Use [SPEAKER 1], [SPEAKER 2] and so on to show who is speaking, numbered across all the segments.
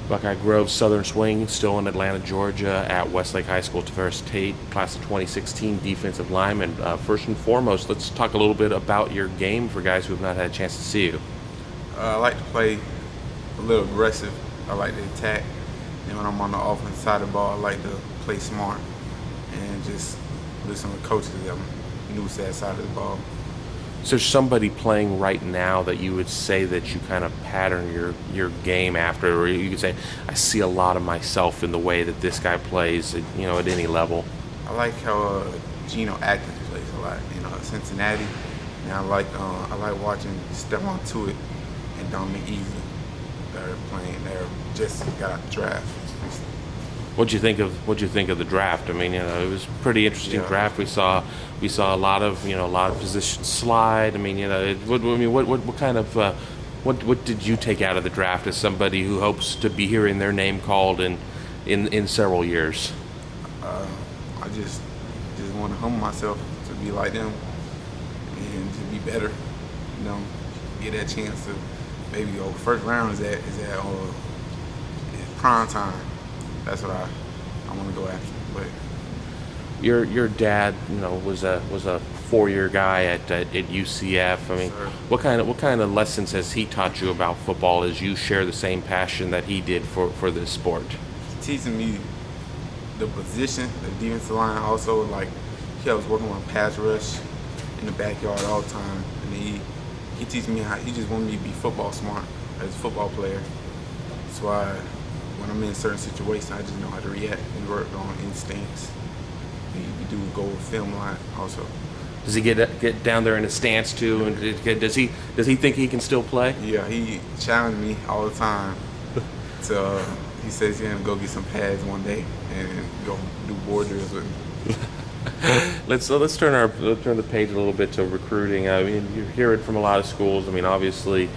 [SPEAKER 1] Buckeye Grove Southern Swing, still in Atlanta, Georgia, at Westlake High School. Tarveres Tate, class of 2016, defensive lineman. First and foremost, let's talk a little bit about your game for guys who have not had a chance to see you.
[SPEAKER 2] I like to play a little aggressive. I like to attack. And when I'm on the offensive side of the ball, I like to play smart and just listen to coaches that news that side of the ball.
[SPEAKER 1] Is there somebody playing right now that you would say that you kind of pattern your game after, or you could say, I see a lot of myself in the way that this guy plays, at any level?
[SPEAKER 2] I like how Geno Atkins plays a lot, at Cincinnati, and I like watching Stephon Tuitt and Dominic Easley that are playing. They're just got out the draft.
[SPEAKER 1] What'd you think of the draft? I mean, it was a pretty interesting draft. We saw a lot of positions slide. I mean, what did you take out of the draft as somebody who hopes to be hearing their name called in several years?
[SPEAKER 2] I just want to humble myself to be like them and to be better. Get that chance to maybe go first round is at prime time. That's what I want to go after. But
[SPEAKER 1] your dad, was a 4-year guy at UCF. I mean,
[SPEAKER 2] sir,
[SPEAKER 1] what kind of lessons has he taught you about football as you share the same passion that he did for this sport?
[SPEAKER 2] teaching me the position, the defensive line. Also, like he was working on pass rush in the backyard all the time, and he teaches me how he just wanted me to be football smart as a football player. That's why when I'm in certain situations, I just know how to react and work on instincts. We do go with film a lot also.
[SPEAKER 1] Does he get down there in a stance too? And does he think he can still play?
[SPEAKER 2] Yeah, he challenged me all the time. He says he's gonna go get some pads one day and go do board drills with me.
[SPEAKER 1] Let's turn the page a little bit to recruiting. I mean, you hear it from a lot of schools. I mean, obviously,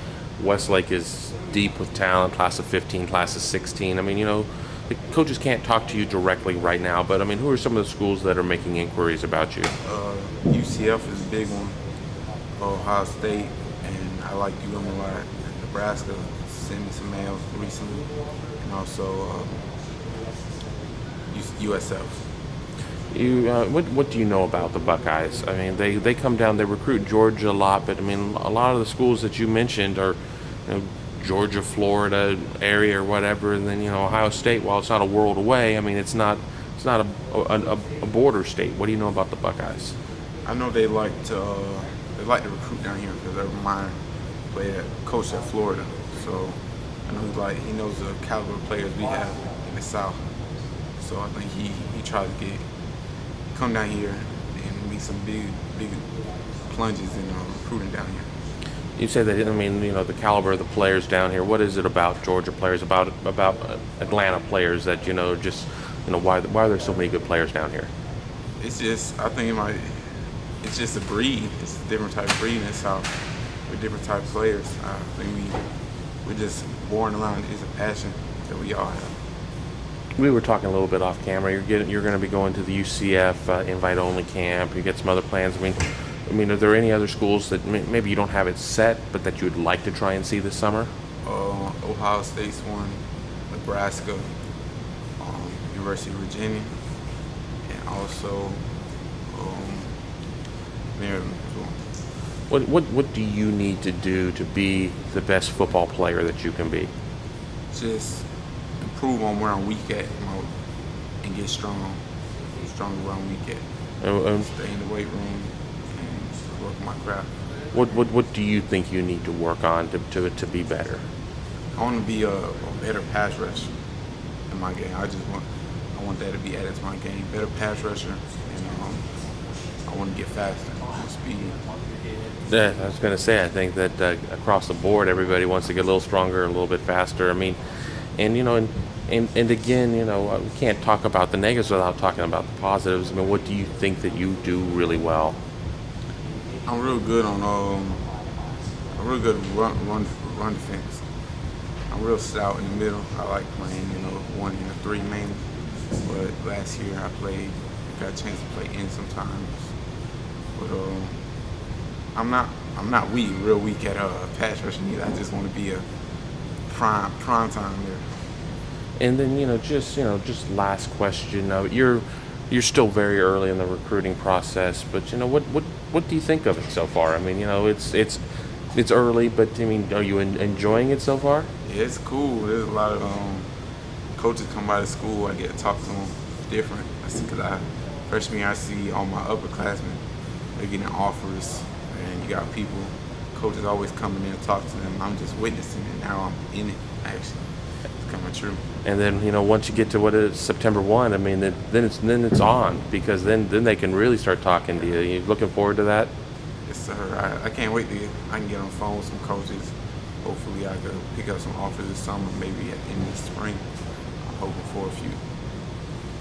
[SPEAKER 1] Westlake is deep with talent, class of 15, class of 16. I mean, the coaches can't talk to you directly right now, but I mean, who are some of the schools that are making inquiries about you?
[SPEAKER 2] UCF is a big one, Ohio State, and I like UM a lot. Nebraska sent me some mails recently, and also USF.
[SPEAKER 1] What do you know about the Buckeyes? I mean, they come down, they recruit Georgia a lot, but I mean, a lot of the schools that you mentioned are, Georgia, Florida area or whatever, and then Ohio State. While it's not a world away, I mean, it's not a border state. What do you know about the Buckeyes?
[SPEAKER 2] I know they like to recruit down here because my coach at Florida, so I know he knows the caliber of players we have in the South. So I think he tries to come down here and make some big plunges in recruiting down here.
[SPEAKER 1] You say that, I mean, the caliber of the players down here. What is it about Georgia players, about Atlanta players that why are there so many good players down here?
[SPEAKER 2] It's just, I think it's just a breed. It's a different type of breed in the South. We're different type of players. I think we're just born around. It's a passion that we all have.
[SPEAKER 1] We were talking a little bit off camera. You're going to be going to the UCF invite-only camp. You get some other plans. I mean, are there any other schools that maybe you don't have it set, but that you would like to try and see this summer?
[SPEAKER 2] Ohio State's one, Nebraska, University of Virginia, and also Maryland as well.
[SPEAKER 1] What do you need to do to be the best football player that you can be?
[SPEAKER 2] Just improve on where I'm weak at and get stronger where I'm weak at. Stay in the weight room and work my craft.
[SPEAKER 1] What do you think you need to work on to be better?
[SPEAKER 2] I want to be a better pass rusher in my game. I want that to be added to my game. Better pass rusher, and I want to get faster, more speed.
[SPEAKER 1] Yeah, I was going to say, I think that across the board, everybody wants to get a little stronger, a little bit faster. I mean, and again, we can't talk about the negatives without talking about the positives. I mean, what do you think that you do really well?
[SPEAKER 2] I'm real good on run defense. I'm real stout in the middle. I like playing 1 and 3 mainly. But last year I got a chance to play in sometimes. But I'm not real weak at pass rushing either. I just want to be a prime time there.
[SPEAKER 1] And then just last question. You're still very early in the recruiting process, but what do you think of it so far? I mean, it's early, but I mean, are you enjoying it so far?
[SPEAKER 2] Yeah, it's cool. There's a lot of coaches come by the school. I get to talk to them different. I see because freshman year I see all my upperclassmen. They're getting offers, and you got people, coaches always coming in and talk to them. I'm just witnessing it. Now I'm in it. Actually, it's coming true.
[SPEAKER 1] And then once you get to what is September 1, I mean, then it's on, because then they can really start talking to you. You looking forward to that?
[SPEAKER 2] Yes, sir. I can't wait to I can get on the phone with some coaches. Hopefully, I can pick up some offers this summer, maybe in the spring. I'm hoping for a few.